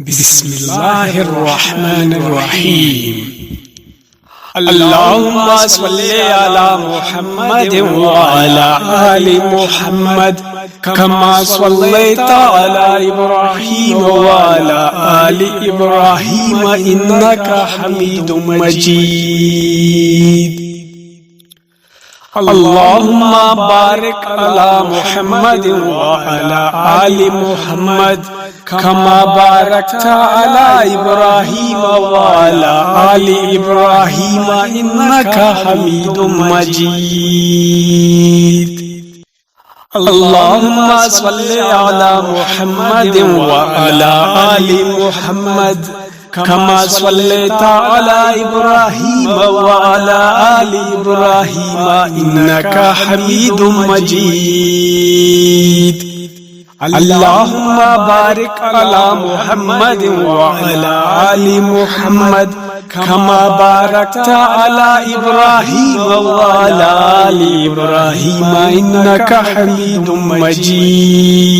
بسم الله الرحمن الرحيم. اللهم صل على محمد وعلى آل محمد كما صليت على إبراهيم وعلى آل إبراهيم إنك حميد مجيد. اللهم بارك على محمد وعلى آل محمد كما باركت على إبراهيم وعلى آل إبراهيم إنك حميد مجيد. اللهم صل على محمد وعلى آل محمد كما صليت على إبراهيم وعلى آل إبراهيم إنك حميد مجيد. اللهم بارك على محمد وعلى آل محمد كما باركت على إبراهيم وعلى آل إبراهيم إنك حميد مجيد.